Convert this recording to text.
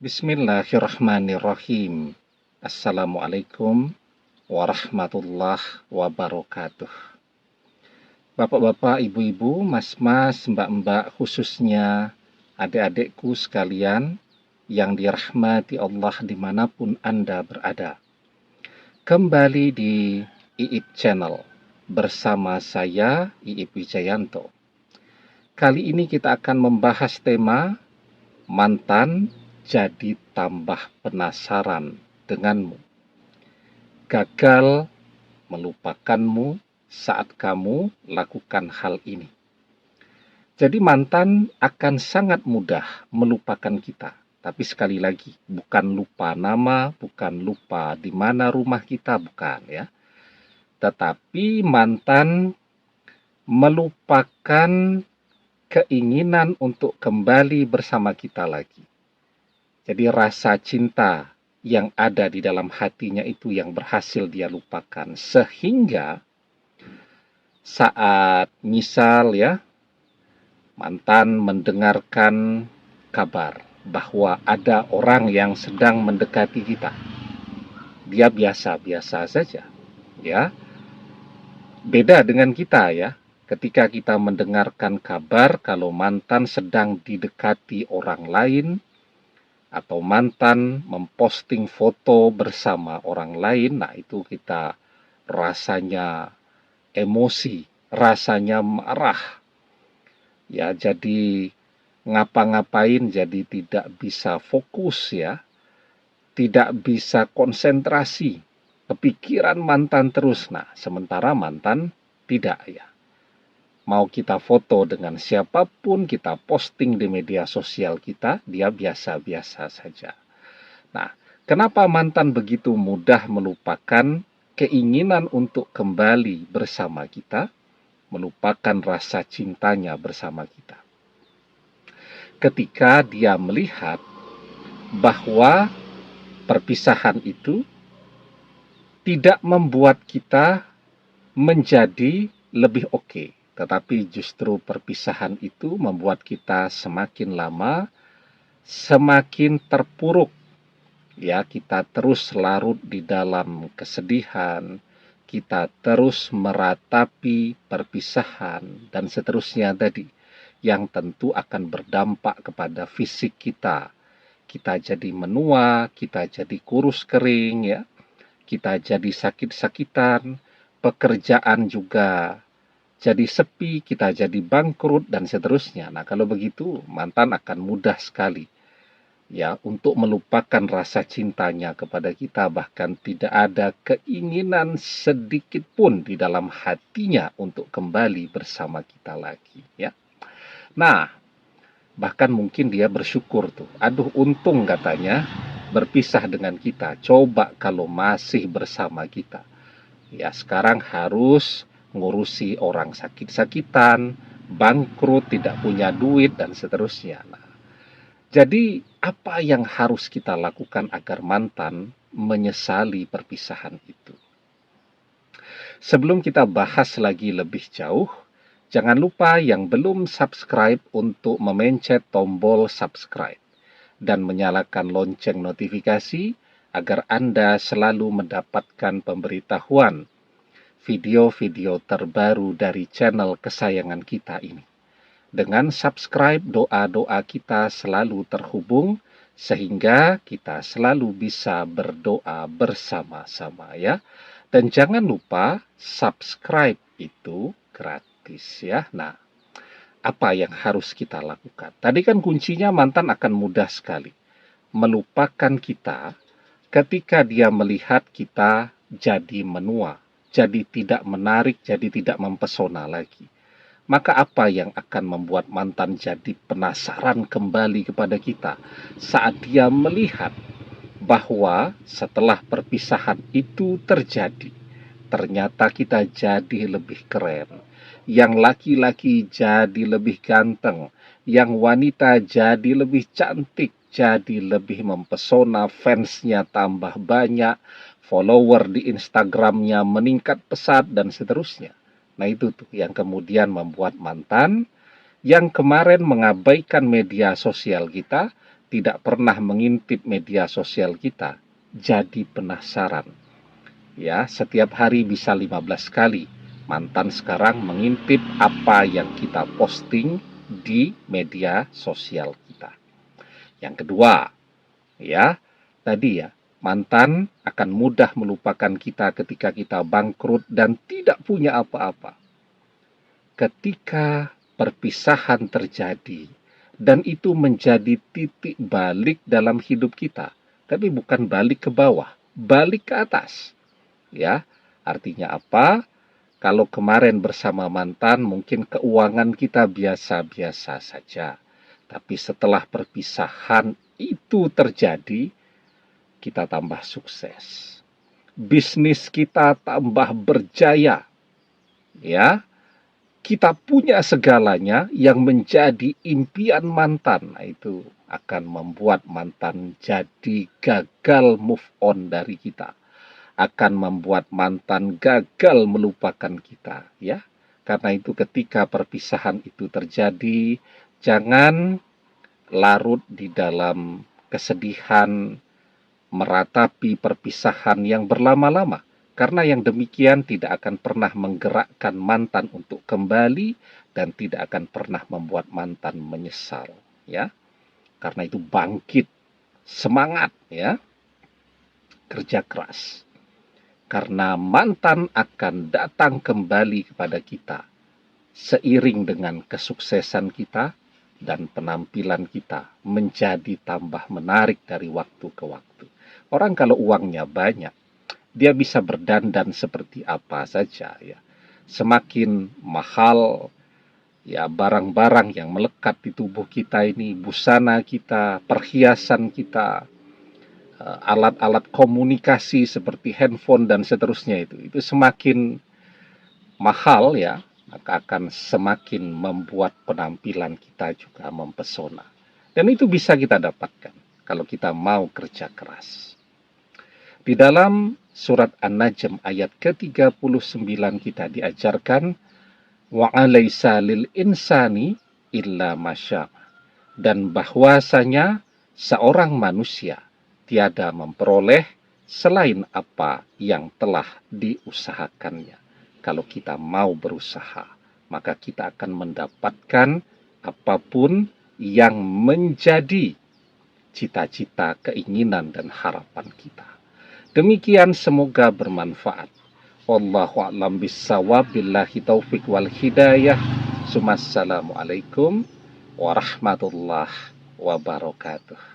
Bismillahirrahmanirrahim. Assalamualaikum warahmatullahi wabarakatuh. Bapak-bapak, ibu-ibu, mas-mas, mbak-mbak, khususnya adik-adikku sekalian yang dirahmati Allah dimanapun Anda berada. Kembali di Iip Channel bersama saya, Iip Wijayanto. Kali ini kita akan membahas tema mantan jadi tambah penasaran denganmu. Gagal melupakanmu saat kamu lakukan hal ini. Jadi mantan akan sangat mudah melupakan kita. Tapi sekali lagi, bukan lupa nama, bukan lupa di mana rumah kita, bukan ya. Tetapi mantan melupakan keinginan untuk kembali bersama kita lagi. Jadi rasa cinta yang ada di dalam hatinya itu yang berhasil dia lupakan. Sehingga saat misal ya, mantan mendengarkan kabar bahwa ada orang yang sedang mendekati kita. Dia biasa-biasa saja ya. Beda dengan kita ya. Ketika kita mendengarkan kabar kalau mantan sedang didekati orang lain, atau mantan memposting foto bersama orang lain, nah itu kita rasanya emosi, rasanya marah. Ya, jadi ngapa-ngapain jadi tidak bisa fokus ya, tidak bisa konsentrasi, kepikiran mantan terus. Nah, sementara mantan tidak ya. Mau kita foto dengan siapapun, kita posting di media sosial kita, dia biasa-biasa saja. Nah, kenapa mantan begitu mudah melupakan keinginan untuk kembali bersama kita, melupakan rasa cintanya bersama kita? Ketika dia melihat bahwa perpisahan itu tidak membuat kita menjadi lebih oke. Tetapi justru perpisahan itu membuat kita semakin lama semakin terpuruk. Ya, kita terus larut di dalam kesedihan, kita terus meratapi perpisahan dan seterusnya tadi, yang tentu akan berdampak kepada fisik kita. Kita jadi menua, kita jadi kurus kering ya. Kita jadi sakit-sakitan, pekerjaan juga jadi sepi, kita jadi bangkrut, dan seterusnya. Nah, kalau begitu, mantan akan mudah sekali ya untuk melupakan rasa cintanya kepada kita, bahkan tidak ada keinginan sedikit pun di dalam hatinya untuk kembali bersama kita lagi ya. Nah, bahkan mungkin dia bersyukur tuh, aduh untung katanya berpisah dengan kita, coba kalau masih bersama kita. Ya, sekarang harus ngurusi orang sakit-sakitan, bangkrut, tidak punya duit, dan seterusnya. Nah, jadi apa yang harus kita lakukan agar mantan menyesali perpisahan itu? Sebelum kita bahas lagi lebih jauh, jangan lupa yang belum subscribe untuk memencet tombol subscribe dan menyalakan lonceng notifikasi agar Anda selalu mendapatkan pemberitahuan video-video terbaru dari channel kesayangan kita ini. Dengan subscribe, doa-doa kita selalu terhubung sehingga kita selalu bisa berdoa bersama-sama ya. Dan jangan lupa subscribe itu gratis ya. Nah, apa yang harus kita lakukan? Tadi kan kuncinya mantan akan mudah sekali melupakan kita ketika dia melihat kita jadi menua, jadi tidak menarik, jadi tidak mempesona lagi. Maka apa yang akan membuat mantan jadi penasaran kembali kepada kita saat dia melihat bahwa setelah perpisahan itu terjadi, ternyata kita jadi lebih keren, yang laki-laki jadi lebih ganteng, yang wanita jadi lebih cantik, jadi lebih mempesona, fansnya tambah banyak, follower di Instagramnya meningkat pesat, dan seterusnya. Nah, itu tuh yang kemudian membuat mantan yang kemarin mengabaikan media sosial kita, tidak pernah mengintip media sosial kita jadi penasaran. Ya, setiap hari bisa 15 kali mantan sekarang mengintip apa yang kita posting di media sosial kita. Yang kedua, ya, tadi ya, mantan akan mudah melupakan kita ketika kita bangkrut dan tidak punya apa-apa. Ketika perpisahan terjadi dan itu menjadi titik balik dalam hidup kita, tapi bukan balik ke bawah, balik ke atas. Ya, artinya apa? Kalau kemarin bersama mantan mungkin keuangan kita biasa-biasa saja. Tapi setelah perpisahan itu terjadi, kita tambah sukses. Bisnis kita tambah berjaya. Ya, kita punya segalanya yang menjadi impian mantan. Nah, itu akan membuat mantan jadi gagal move on dari kita. Akan membuat mantan gagal melupakan kita, ya. Karena itu ketika perpisahan itu terjadi, jangan larut di dalam kesedihan meratapi perpisahan yang berlama-lama. Karena yang demikian tidak akan pernah menggerakkan mantan untuk kembali dan tidak akan pernah membuat mantan menyesal, ya. Karena itu bangkit, semangat, ya. Kerja keras. Karena mantan akan datang kembali kepada kita seiring dengan kesuksesan kita dan penampilan kita menjadi tambah menarik dari waktu ke waktu. Orang kalau uangnya banyak, dia bisa berdandan seperti apa saja, ya. Semakin mahal ya barang-barang yang melekat di tubuh kita ini, busana kita, perhiasan kita, alat-alat komunikasi seperti handphone dan seterusnya, itu semakin mahal, ya, maka akan semakin membuat penampilan kita juga mempesona. Dan itu bisa kita dapatkan kalau kita mau kerja keras. Di dalam surat An-Najm ayat ke-39 kita diajarkan wa alaysa lil insani illa masya, dan bahwasanya seorang manusia tiada memperoleh selain apa yang telah diusahakannya. Kalau kita mau berusaha, maka kita akan mendapatkan apapun yang menjadi cita-cita, keinginan, dan harapan kita. Demikian, semoga bermanfaat. Wallahu a'lam bissawab, billahi taufik wal hidayah. Assalamualaikum warahmatullahi wabarakatuh.